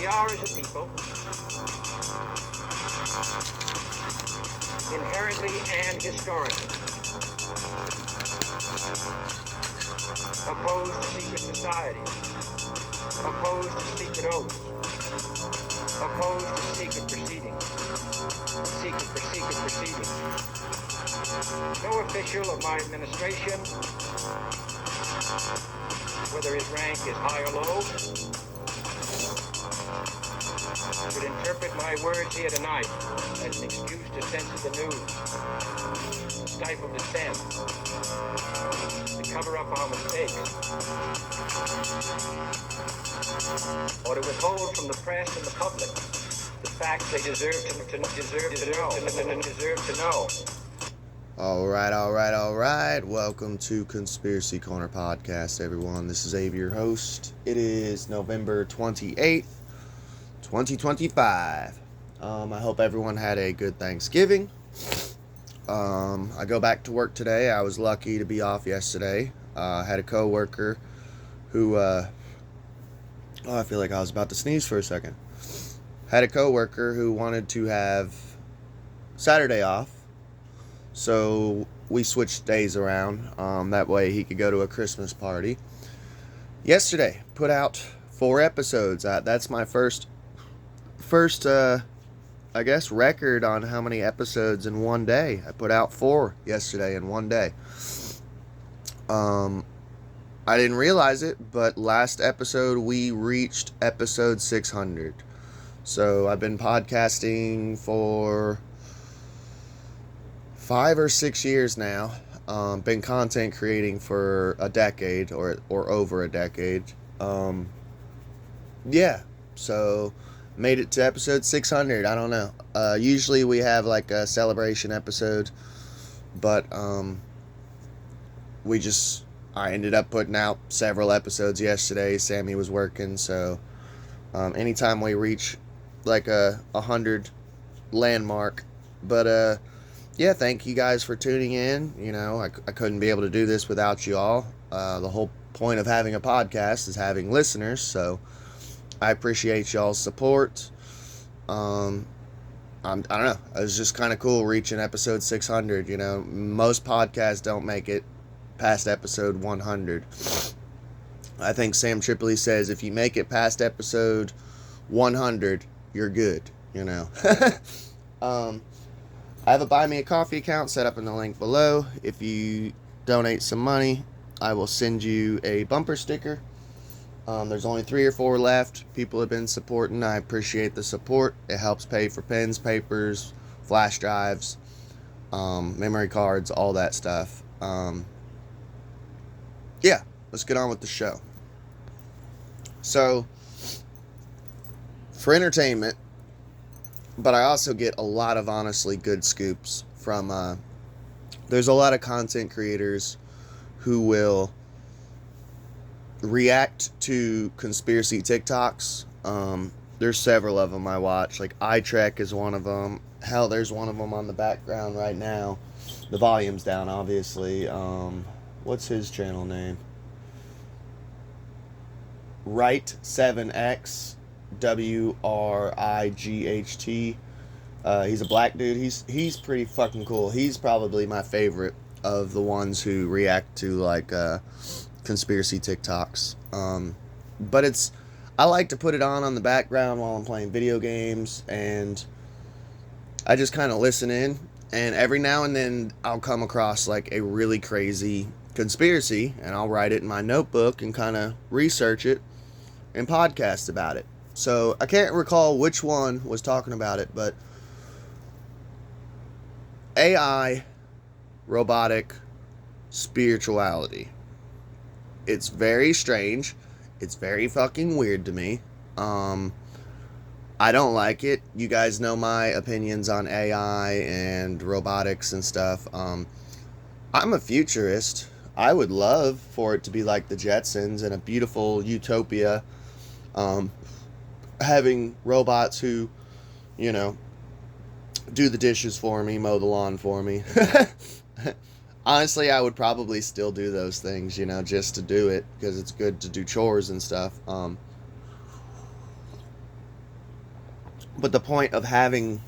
are as a people inherently and historically opposed to secret societies, opposed to secret oaths, opposed to secret proceedings. No official of my administration, whether his rank is high or low, should interpret my words here tonight as an excuse to censor the news, to stifle dissent, to cover up our mistakes, or to withhold from the press and the public the facts they deserve to know. All right. Welcome to Conspiracy Corner Podcast, everyone. This is Avi, your host. It is November 28th, 2025. I hope everyone had a good Thanksgiving. I go back to work today. I was lucky to be off yesterday. I had a coworker who, I feel like I was about to sneeze for a second. Had a coworker who wanted to have Saturday off. So we switched days around. That way he could go to a Christmas party. Yesterday, put out 4 episodes. That's my first, I guess, record on how many episodes in one day. I put out 4 yesterday in one day. I didn't realize it, but last episode we reached episode 600. So I've been podcasting for 5 or 6 years now. Been content creating for a decade or over a decade. So made it to episode 600. I don't know. Usually we have like a celebration episode, but I ended up putting out several episodes yesterday. Sammy was working, so anytime we reach like a 100 landmark, but yeah, thank you guys for tuning in. You know, I couldn't be able to do this without you all. The whole point of having a podcast is having listeners, so I appreciate y'all's support. I don't know. It was just kind of cool reaching episode 600. You know, most podcasts don't make it past episode 100. I think Sam Tripoli says if you make it past episode 100, you're good. You know. I have a Buy Me a Coffee account set up in the link below. If you donate some money, I will send you a bumper sticker. There's only 3 or 4 left. People have been supporting. I appreciate the support. It helps pay for pens, papers, flash drives, memory cards, all that stuff. Yeah, let's get on with the show. So, for entertainment, but I also get a lot of honestly good scoops from, there's a lot of content creators who will react to conspiracy TikToks. There's several of them I watch, like iTrek is one of them. Hell, there's one of them on the background right now. The volume's down, obviously. What's his channel name? Right7X. WRIGHT. He's a black dude. He's pretty fucking cool. He's probably my favorite of the ones who react to like conspiracy TikToks. But I like to put it on the background while I'm playing video games, and I just kind of listen in, and every now and then I'll come across like a really crazy conspiracy, and I'll write it in my notebook and kind of research it and podcast about it. So I can't recall which one was talking about it, but AI, robotic, spirituality. It's very strange. It's very fucking weird to me. I don't like it. You guys know my opinions on AI and robotics and stuff. I'm a futurist. I would love for it to be like the Jetsons and a beautiful utopia. Having robots who, you know, do the dishes for me, mow the lawn for me. Honestly, I would probably still do those things, you know, just to do it, because it's good to do chores and stuff. But the point of having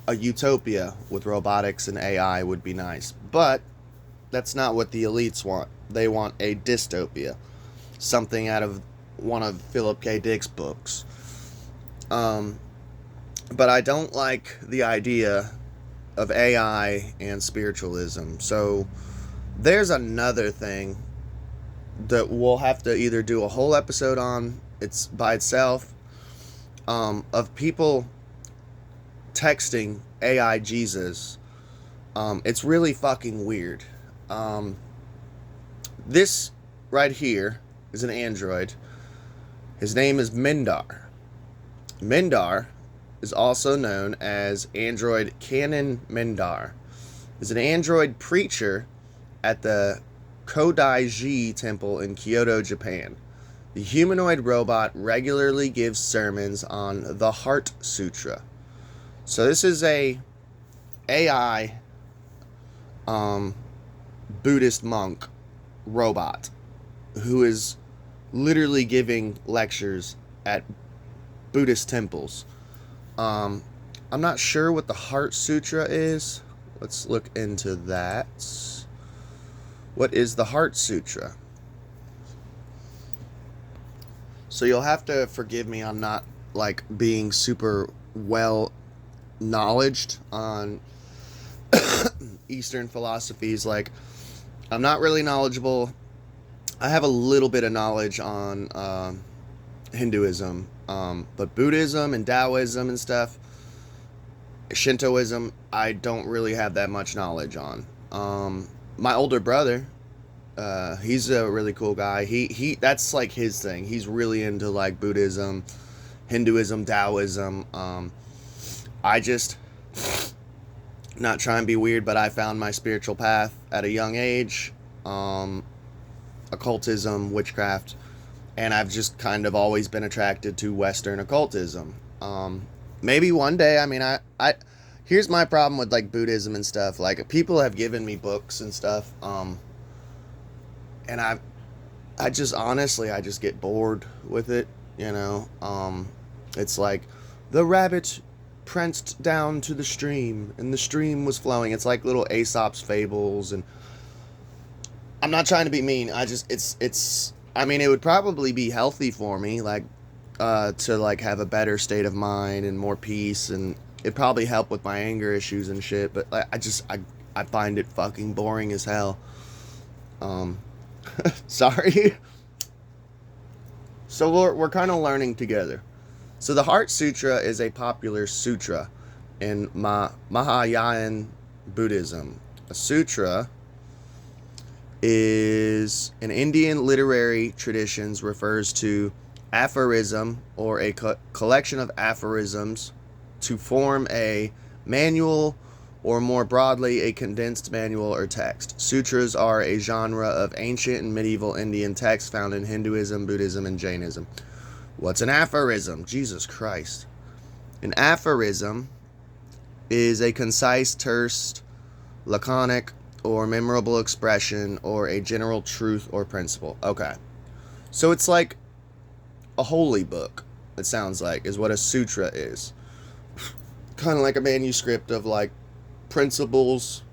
a utopia with robotics and AI would be nice. But that's not what the elites want. They want a dystopia. Something out of one of Philip K. Dick's books. But I don't like the idea of AI and spiritualism. So there's another thing that we'll have to either do a whole episode on it's by itself, of people texting AI Jesus. It's really fucking weird. This right here is an android. His name is Mindar. Mindar is also known as Android Canon Mindar. Is an android preacher at the Kodaiji Temple in Kyoto, Japan. The humanoid robot regularly gives sermons on the Heart Sutra. So this is a AI Buddhist monk robot who is literally giving lectures at Buddhist temples. I'm not sure what the Heart Sutra is. Let's look into that. What is the Heart Sutra? So you'll have to forgive me on not like being super well knowledged on Eastern philosophies. Like, I'm not really knowledgeable. I have a little bit of knowledge on Hinduism, but Buddhism and Taoism and stuff, Shintoism, I don't really have that much knowledge on. My older brother, he's a really cool guy. He that's like his thing. He's really into like Buddhism, Hinduism, Taoism. I just, not trying to be weird, but I found my spiritual path at a young age. Occultism, witchcraft, and I've just kind of always been attracted to Western occultism. Maybe one day, I mean, I here's my problem with like Buddhism and stuff. Like, people have given me books and stuff, and I just honestly, I just get bored with it, you know. It's like the rabbit pranced down to the stream and the stream was flowing. It's like little Aesop's fables, and I'm not trying to be mean. I just, it's I mean, it would probably be healthy for me, like, to like have a better state of mind and more peace, and it'd probably help with my anger issues and shit, but like, I find it fucking boring as hell. Sorry. So we're kind of learning together. So the Heart Sutra is a popular sutra in Mahayana Buddhism. A sutra is, in Indian literary traditions, refers to aphorism or a collection of aphorisms to form a manual, or more broadly, a condensed manual or text. Sutras are a genre of ancient and medieval Indian texts found in Hinduism, Buddhism, and Jainism. What's an aphorism? Jesus Christ. An aphorism is a concise, terse, laconic, or memorable expression, or a general truth or principle. Okay. So it's like a holy book, it sounds like, is what a sutra is. Kind of like a manuscript of like principles,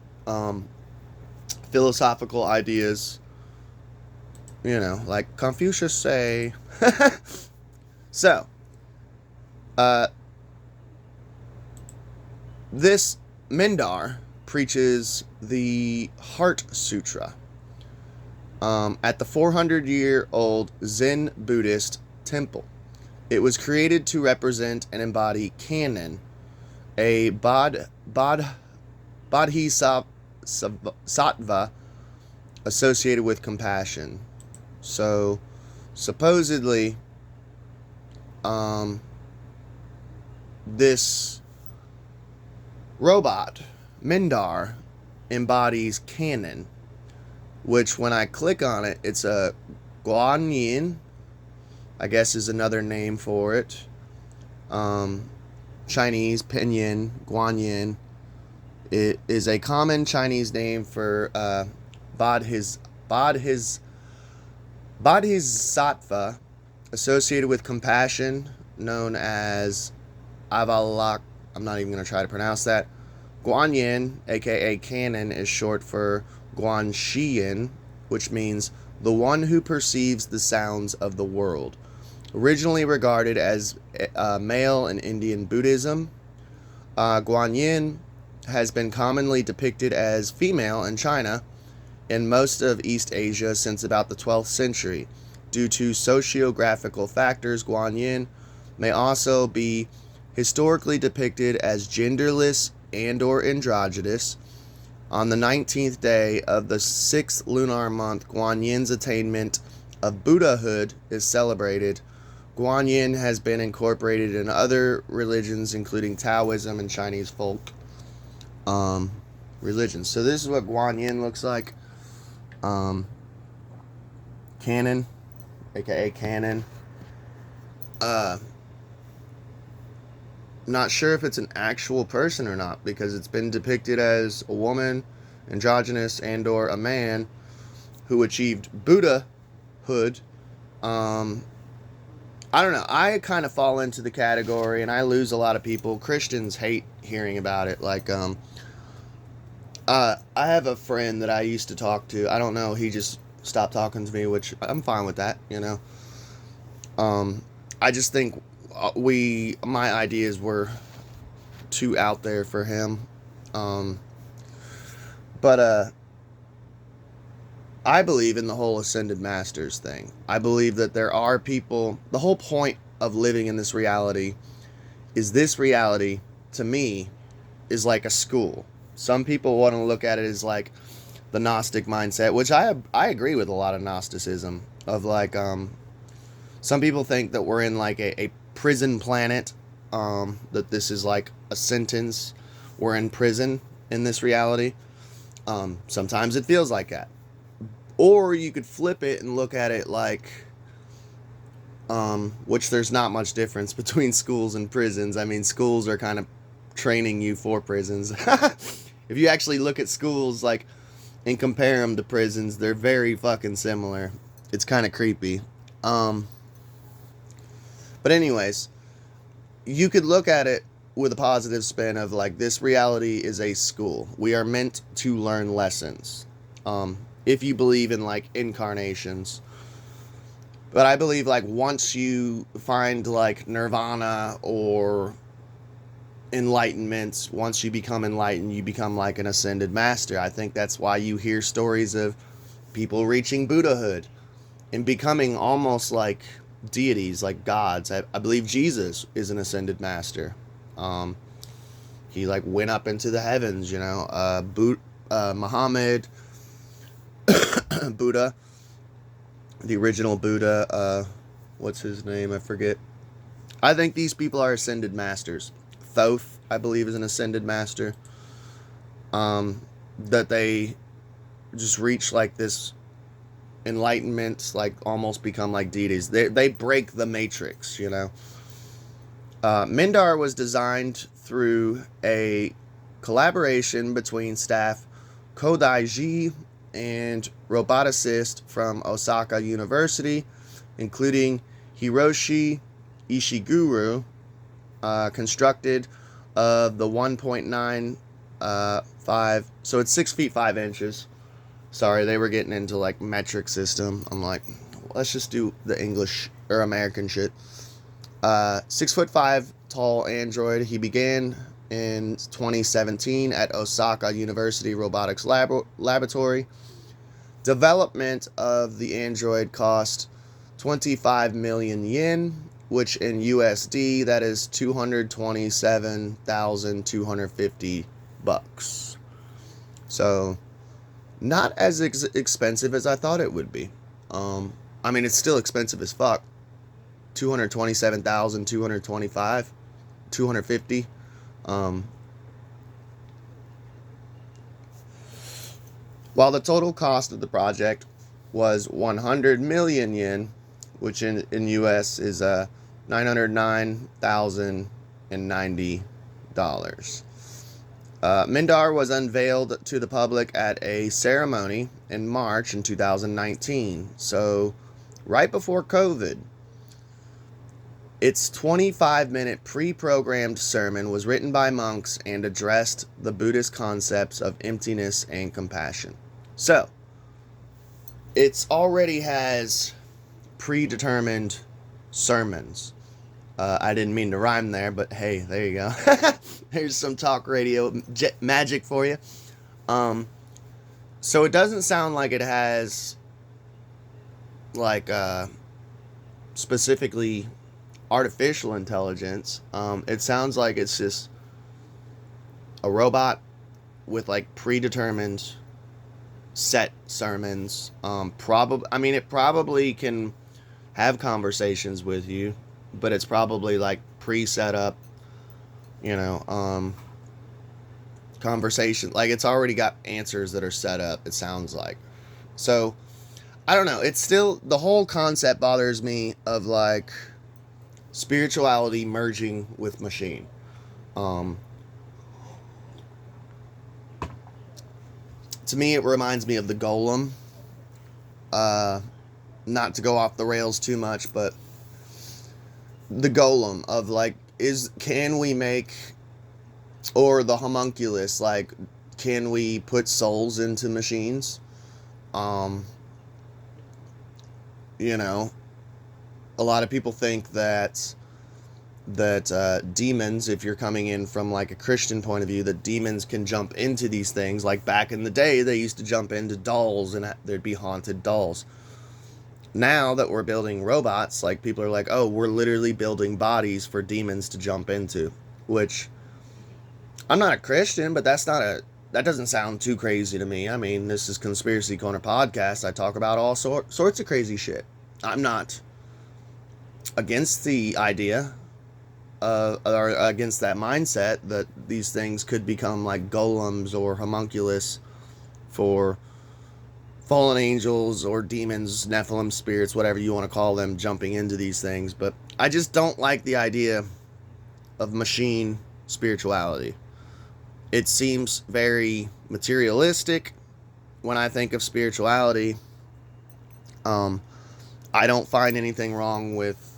philosophical ideas, you know, like Confucius say. So, this Mindar preaches the Heart Sutra at the 400-year-old Zen Buddhist temple. It was created to represent and embody canon, a bodhisattva associated with compassion. So, supposedly, this robot, Mindar, embodies canon, which when I click on it, it's a guanyin, I guess is another name for it. Chinese, pinyin, guanyin. It is a common Chinese name for bodhisattva associated with compassion, known as Avalok, I'm not even going to try to pronounce that. Guanyin, aka Canon, is short for Guanxiyin, which means the one who perceives the sounds of the world. Originally regarded as male in Indian Buddhism, Guanyin has been commonly depicted as female in China and most of East Asia since about the 12th century. Due to sociographical factors, Guanyin may also be historically depicted as genderless and/or androgynous. On the 19th day of the 6th lunar month, Guanyin's attainment of Buddhahood is celebrated. Guanyin has been incorporated in other religions, including Taoism and Chinese folk religions. So this is what Guanyin looks like. Canon, aka Canon. Not sure if it's an actual person or not, because it's been depicted as a woman, androgynous, and/or a man who achieved Buddhahood. I don't know. I kind of fall into the category, and I lose a lot of people. Christians hate hearing about it. Like, I have a friend that I used to talk to. I don't know. He just stopped talking to me, which I'm fine with that, you know. I just think my ideas were too out there for him. But I believe in the whole Ascended Masters thing. I believe that there are people, the whole point of living in this reality is this reality, to me, is like a school. Some people want to look at it as like the Gnostic mindset, which I agree with a lot of Gnosticism, of like, some people think that we're in like a prison planet, that this is like a sentence. We're in prison in this reality. Sometimes it feels like that. Or you could flip it and look at it like, which there's not much difference between schools and prisons. I mean, schools are kind of training you for prisons. If you actually look at schools like and compare them to prisons, they're very fucking similar. It's kind of creepy. But anyways, you could look at it with a positive spin of like, this reality is a school. We are meant to learn lessons. If you believe in like incarnations. But I believe like once you find like nirvana or enlightenment, once you become enlightened, you become like an ascended master. I think that's why you hear stories of people reaching Buddhahood and becoming almost like deities, like gods. I believe Jesus is an ascended master. He like went up into the heavens, you know. Muhammad, Buddha, the original Buddha, what's his name? I forget. I think these people are ascended masters. Thoth, I believe, is an ascended master. That they just reach like this enlightenment, like almost become like deities. They break the matrix, you know. Mindar was designed through a collaboration between staff Kodaiji and roboticist from Osaka University, including Hiroshi Ishiguro, constructed of the 1.95, so it's 6 feet 5 inches. Sorry, they were getting into like metric system. I'm like, let's just do the English or American shit. 6'5" tall android. He began in 2017 at Osaka University Robotics Laboratory. Development of the android cost 25 million yen, which in USD, that is $227,250 bucks. So, not as expensive as I thought it would be. I mean, it's still expensive as fuck. 227,225, 250. While the total cost of the project was 100 million yen, which in US is $909,090. Mindar was unveiled to the public at a ceremony in March in 2019, so right before COVID. Its 25-minute pre-programmed sermon was written by monks and addressed the Buddhist concepts of emptiness and compassion. So, it already has predetermined sermons. I didn't mean to rhyme there, but hey, there you go. There's some talk radio magic for you. So it doesn't sound like it has, like, specifically artificial intelligence. It sounds like it's just a robot with, like, predetermined set sermons. It probably can have conversations with you, but it's probably, like, pre-set up, conversation. Like, it's already got answers that are set up, it sounds like. So, I don't know. It's still, the whole concept bothers me of, like, spirituality merging with machine. To me, it reminds me of the Golem. Not to go off the rails too much, but the Golem of, like, can we make, or the homunculus, like, can we put souls into machines? A lot of people think that demons, if you're coming in from, like, a Christian point of view, that demons can jump into these things. Like, back in the day, they used to jump into dolls, and there'd be haunted dolls. Now that we're building robots, like, people are like, oh, we're literally building bodies for demons to jump into. Which, I'm not a Christian, but that doesn't sound too crazy to me. I mean, this is Conspiracy Corner Podcast. I talk about all sorts of crazy shit. I'm not against the idea, or against that mindset that these things could become like golems or homunculus for fallen angels or demons, Nephilim spirits, whatever you want to call them, jumping into these things. But I just don't like the idea of machine spirituality. It seems very materialistic when I think of spirituality. I don't find anything wrong with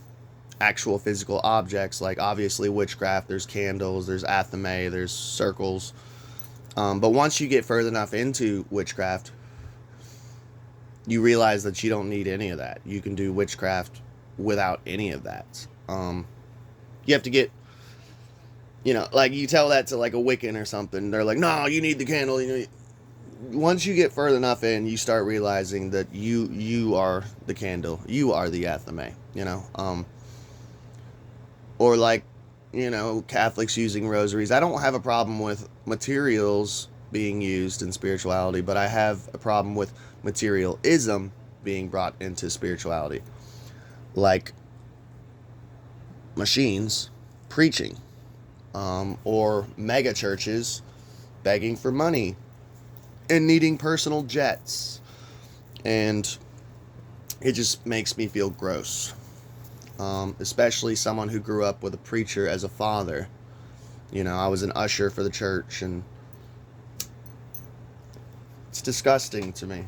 actual physical objects. Like, obviously, witchcraft, there's candles, there's athame, there's circles. But once you get further enough into witchcraft, you realize that you don't need any of that. You can do witchcraft without any of that. You have to get, like, you tell that to, like, a Wiccan or something. They're like, no, you need the candle. Once you get further enough in, you start realizing that you are the candle. You are the athame, or, like, Catholics using rosaries. I don't have a problem with materials being used in spirituality, but I have a problem with materialism being brought into spirituality. Like machines preaching, or mega churches begging for money and needing personal jets. And it just makes me feel gross. Especially someone who grew up with a preacher as a father. I was an usher for the church, and it's disgusting to me.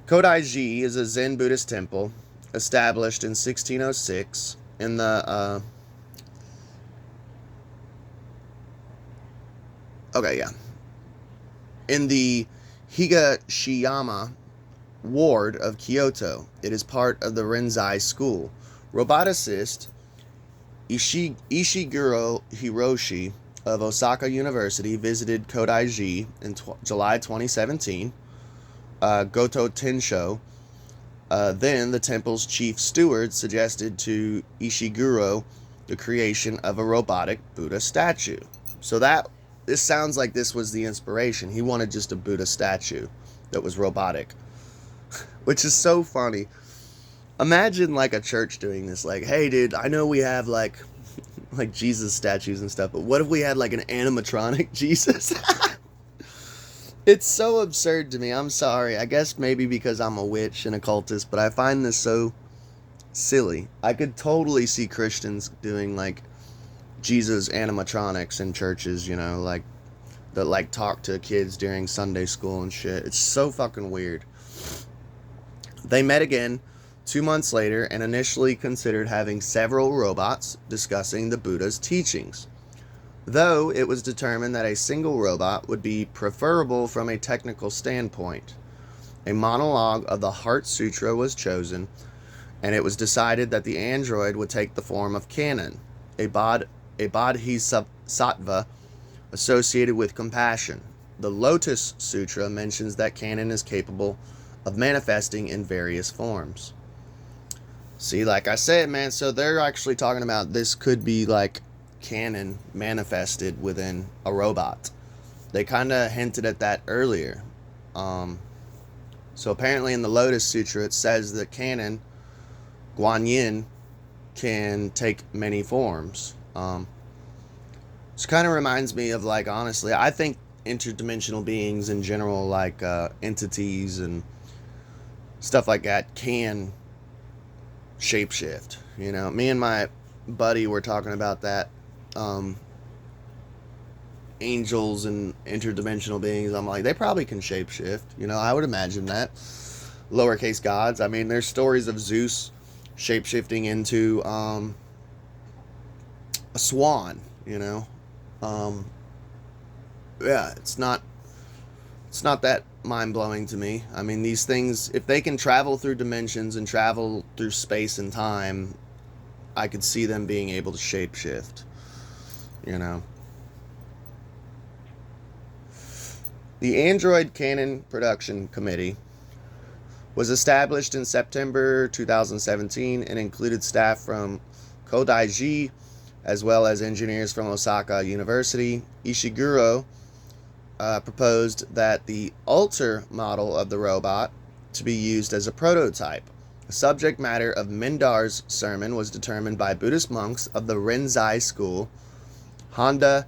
Kodaiji is a Zen Buddhist temple established in 1606 in the in the Higashiyama ward of Kyoto. It is part of the Rinzai school. Roboticist Ishiguro Hiroshi of Osaka University visited Kodaiji in July 2017. Goto Tensho, then the temple's chief steward, suggested to Ishiguro the creation of a robotic Buddha statue. So this sounds like this was the inspiration. He wanted just a Buddha statue that was robotic, which is so funny. Imagine, like, a church doing this. Like, hey, dude, I know we have, like Jesus statues and stuff, but what if we had, like, an animatronic Jesus? It's so absurd to me. I'm sorry. I guess maybe because I'm a witch and a cultist, but I find this so silly. I could totally see Christians doing, like, Jesus animatronics in churches, like, that, like, talk to kids during Sunday school and shit. It's so fucking weird. They met again 2 months later and initially considered having several robots discussing the Buddha's teachings, though it was determined that a single robot would be preferable from a technical standpoint. A monologue of the Heart Sutra was chosen, and it was decided that the android would take the form of Canon, a bodhisattva associated with compassion. The Lotus Sutra mentions that Canon is capable of manifesting in various forms. See, like I said, man, so they're actually talking about this could be like Canon manifested within a robot. They kind of hinted at that earlier. So apparently in the Lotus Sutra it says that Canon, Guanyin, can take many forms. Which kind of reminds me of, like, honestly, I think interdimensional beings in general, like entities and stuff like that, can shapeshift. You know, me and my buddy were talking about that. Angels and interdimensional beings, I'm like, they probably can shapeshift. You know, I would imagine that. Lowercase gods. I mean, there's stories of Zeus shapeshifting into a swan, you know. Yeah, it's not that mind-blowing to me. I mean, these things, if they can travel through dimensions and travel through space and time, I could see them being able to shapeshift, you know. The Android Canon Production Committee was established in September 2017 and included staff from Kodaiji as well as engineers from Osaka University. Ishiguro proposed that the Alter model of the robot to be used as a prototype. The subject matter of Mindar's sermon was determined by Buddhist monks of the Renzai school, Honda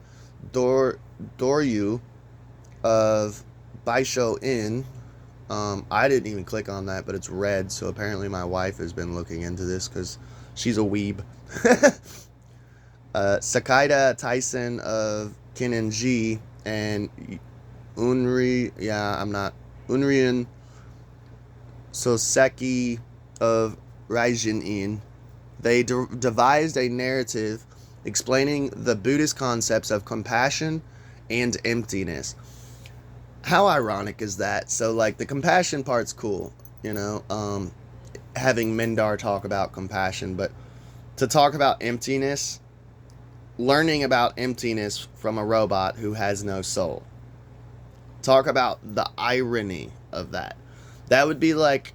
Doryu of Baisho-in. I didn't even click on that, but it's red, so apparently my wife has been looking into this because she's a weeb. Sakida Tyson of Kinenji and Unrian Soseki of Raijin-in. They devised a narrative explaining the Buddhist concepts of compassion and emptiness. How ironic is that? So, like, the compassion part's cool, you know, having Mindar talk about compassion, but to talk about emptiness, learning about emptiness from a robot who has no soul. Talk about the irony of that. That would be like,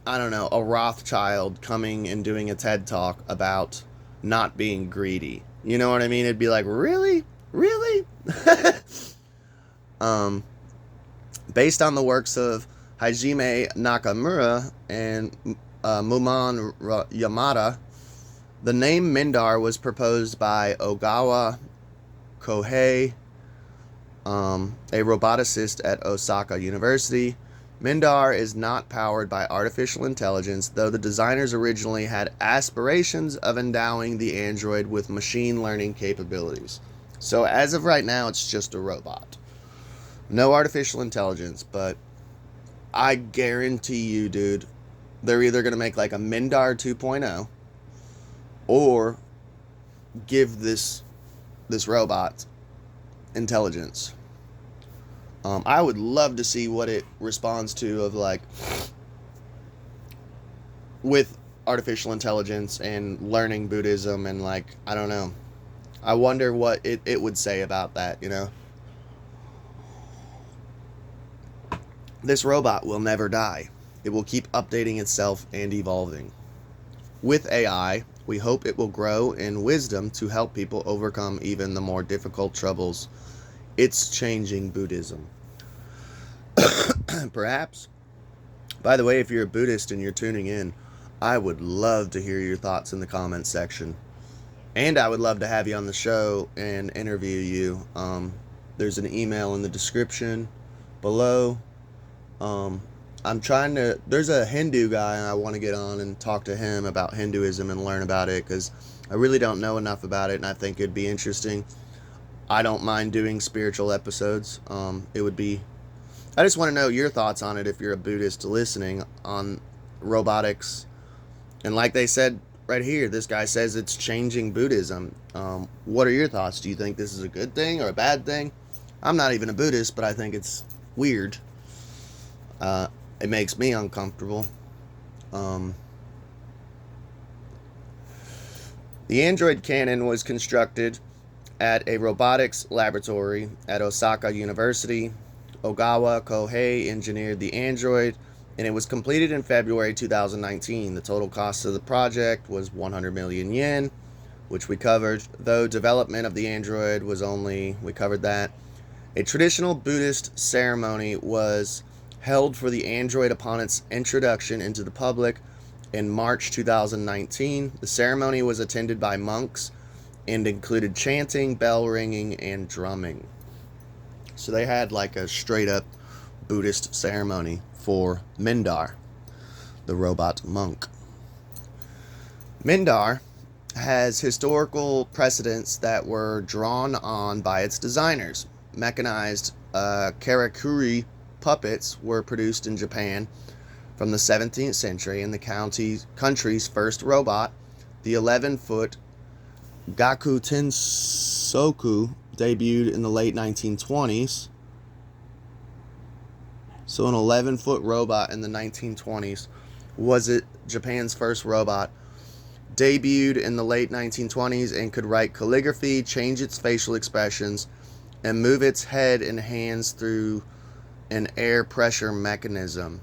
I don't know, a Rothschild coming and doing a TED Talk about not being greedy. You know what I mean? It'd be like, really? Really? Based on the works of Hajime Nakamura and Mumon Yamada, the name Mindar was proposed by Ogawa Kohei, a roboticist at Osaka University. Mindar is not powered by artificial intelligence, though the designers originally had aspirations of endowing the android with machine learning capabilities. So as of right now, it's just a robot. No artificial intelligence, but I guarantee you, dude, they're either going to make like a Mindar 2.0 or give this robot intelligence. I would love to see what it responds to of, like, with artificial intelligence and learning Buddhism and, like, I don't know. I wonder what it would say about that, you know? This robot will never die. It will keep updating itself and evolving. With AI, we hope it will grow in wisdom to help people overcome even the more difficult troubles. It's changing Buddhism. Perhaps. By the way, if you're a Buddhist and you're tuning in, I would love to hear your thoughts in the comments section. And I would love to have you on the show and interview you. There's an email in the description below. There's a Hindu guy and I want to get on and talk to him about Hinduism and learn about it because I really don't know enough about it and I think it'd be interesting. I don't mind doing spiritual episodes. I just want to know your thoughts on it if you're a Buddhist listening on robotics, And like they said right here, this guy says it's changing Buddhism. What are your thoughts? Do you think this is a good thing or a bad thing? I'm not even a Buddhist, but I think it's weird. It makes me uncomfortable. The android cannon was constructed at a robotics laboratory at Osaka University. Ogawa Kohei engineered the android, and it was completed in February 2019. The total cost of the project was 100 million yen, which we covered, though development of the android was we covered that. A traditional Buddhist ceremony was held for the android upon its introduction into the public in March 2019. The ceremony was attended by monks and included chanting, bell ringing, and drumming. So they had like a straight up Buddhist ceremony for Mindar, the robot monk. Mindar has historical precedents that were drawn on by its designers. Mechanized karakuri puppets were produced in Japan from the 17th century, and the country's first robot, the 11-foot Gaku Tensoku, debuted in the late 1920s. So an 11-foot robot in the 1920s. Was it Japan's first robot? Debuted in the late 1920s and could write calligraphy, change its facial expressions, and move its head and hands through an air pressure mechanism.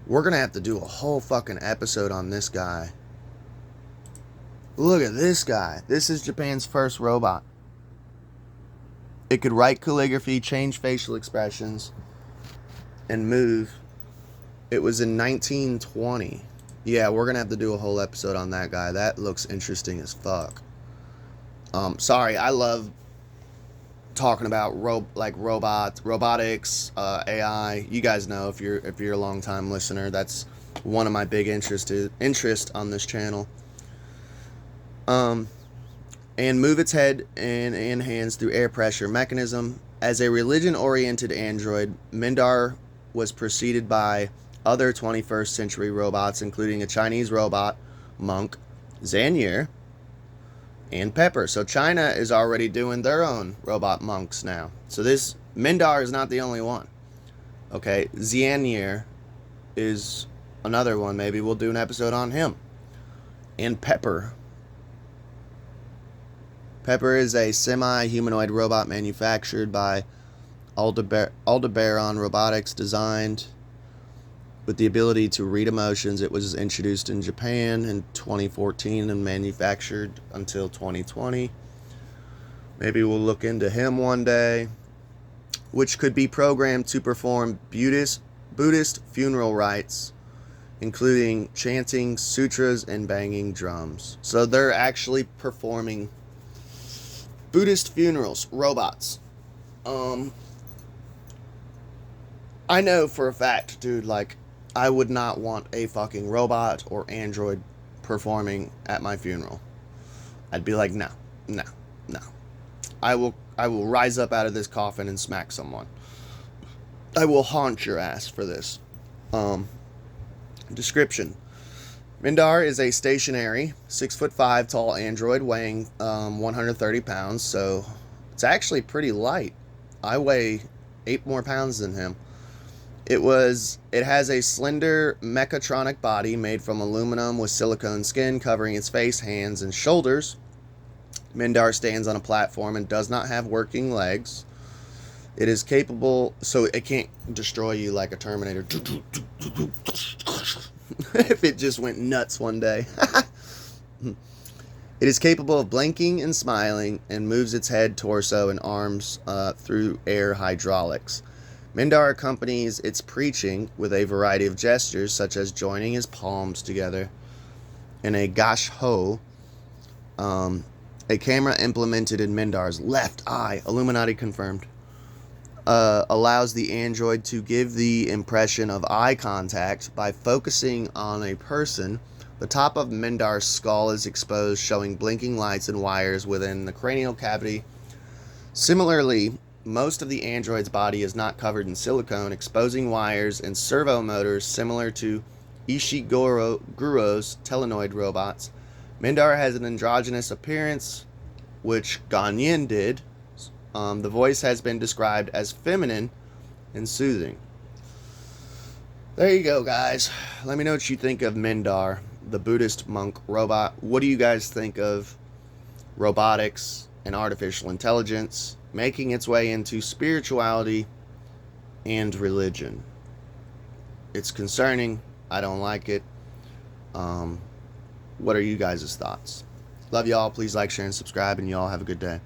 We're going to have to do a whole fucking episode on this guy. Look at this guy. This is Japan's first robot. It could write calligraphy, change facial expressions, and move. It was in 1920. Yeah, we're going to have to do a whole episode on that guy. That looks interesting as fuck. Sorry, I love talking about robotics, AI. You guys know, if you're a long time listener, that's one of my big interest on this channel. And move its head and hands through air pressure mechanism. As a religion-oriented android, Mindar was preceded by other 21st century robots, including a Chinese robot monk, Zanier, and Pepper. So China is already doing their own robot monks now. So this Mindar is not the only one. Okay, Zanier is another one. Maybe we'll do an episode on him. And Pepper. Pepper is a semi-humanoid robot manufactured by Aldebaran Robotics, designed with the ability to read emotions. It was introduced in Japan in 2014 and manufactured until 2020. Maybe we'll look into him one day. Which could be programmed to perform Buddhist funeral rites, including chanting sutras and banging drums. So they're actually performing Buddhist funerals, robots. I know for a fact, dude, like, I would not want a fucking robot or android performing at my funeral. I'd be like, no. I will rise up out of this coffin and smack someone. I will haunt your ass for this. Description. Mindar is a stationary 6'5" tall android weighing 130 pounds, so it's actually pretty light. I weigh 8 more pounds than him. It has a slender mechatronic body made from aluminum with silicone skin covering its face, hands, and shoulders. Mindar stands on a platform and does not have working legs. It is capable, so it can't destroy you like a Terminator. If it just went nuts one day. It is capable of blinking and smiling and moves its head, torso, and arms through air hydraulics. Mindar accompanies its preaching with a variety of gestures, such as joining his palms together in a gash-ho, a camera implemented in Mindar's left eye, Illuminati confirmed, allows the android to give the impression of eye contact by focusing on a person. The top of Mindar's skull is exposed, showing blinking lights and wires within the cranial cavity. Similarly, most of the android's body is not covered in silicone, exposing wires and servo motors similar to Ishiguro's Telenoid robots. Mindar has an androgynous appearance, which Ganyin did. The voice has been described as feminine and soothing. There you go, guys. Let me know what you think of Mindar, the Buddhist monk robot. What do you guys think of robotics and artificial intelligence making its way into spirituality and religion? It's concerning. I don't like it. What are you guys' thoughts? Love y'all. Please like, share, and subscribe, and y'all have a good day.